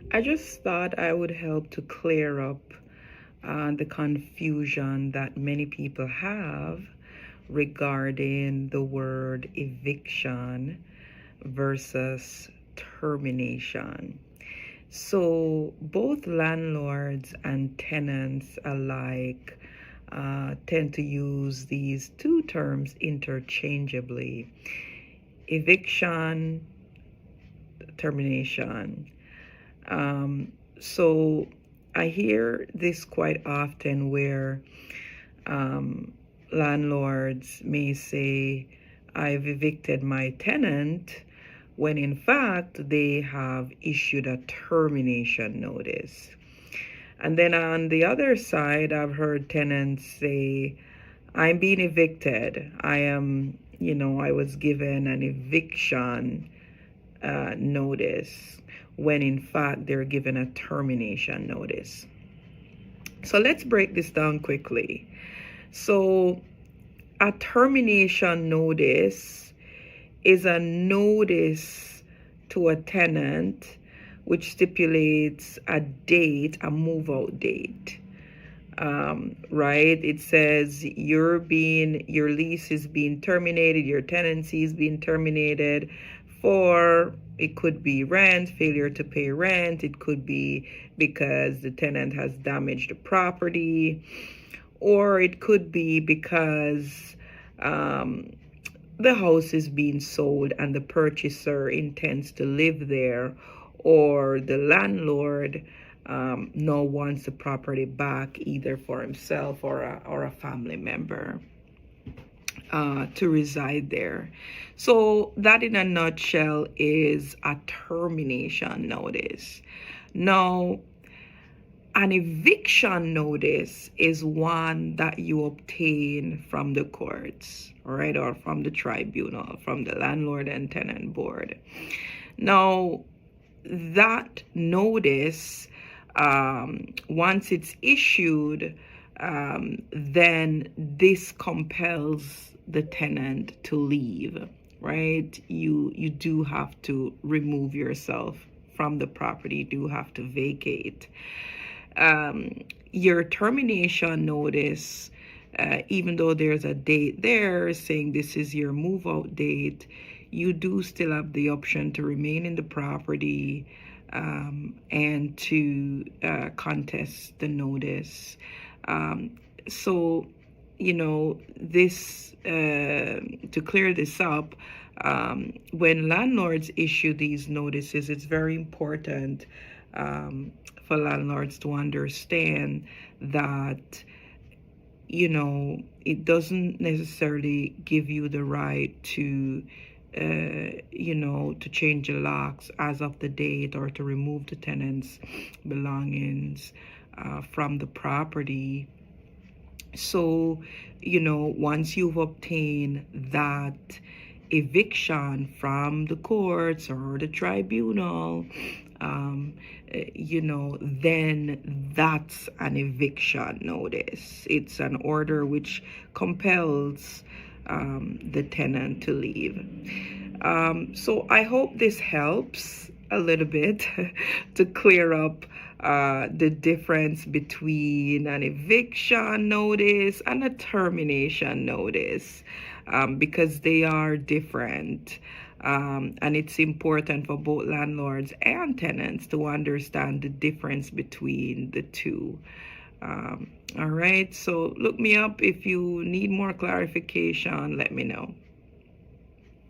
I just thought I would help to clear up the confusion that many people have regarding the word eviction versus termination. So, both landlords and tenants alike tend to use these two terms interchangeably: eviction, termination. So I hear this quite often where landlords may say, I've evicted my tenant, when in fact they have issued a termination notice. And then on the other side, I've heard tenants say, I'm being evicted. I was given an eviction notice, when in fact they're given a termination notice. So let's break this down quickly. So a termination notice is a notice to a tenant which stipulates a date, a move out date. Right? It says your lease is being terminated, your tenancy is being terminated for, it could be rent, failure to pay rent, it could be because the tenant has damaged the property, or it could be because the house is being sold and the purchaser intends to live there, or the landlord now wants the property back either for himself or a family member to reside there. So that in a nutshell is a termination notice. Now, an eviction notice is one that you obtain from the courts, right, or from the tribunal, from the landlord and tenant board. Now, that notice, once it's issued, then this compels the tenant to leave, right? You do have to remove yourself from the property, you do have to vacate. Your termination notice, even though there's a date there saying this is your move out date, you do still have the option to remain in the property and to contest the notice. So, this, to clear this up, when landlords issue these notices, it's very important for landlords to understand that, it doesn't necessarily give you the right to to change the locks as of the date, or to remove the tenant's belongings from the property. So, once you've obtained that eviction from the courts or the tribunal, then that's an eviction notice. It's an order which compels the tenant to leave. So I hope this helps a little bit to clear up the difference between an eviction notice and a termination notice, because they are different. And it's important for both landlords and tenants to understand the difference between the two. All right, so look me up if you need more clarification, let me know.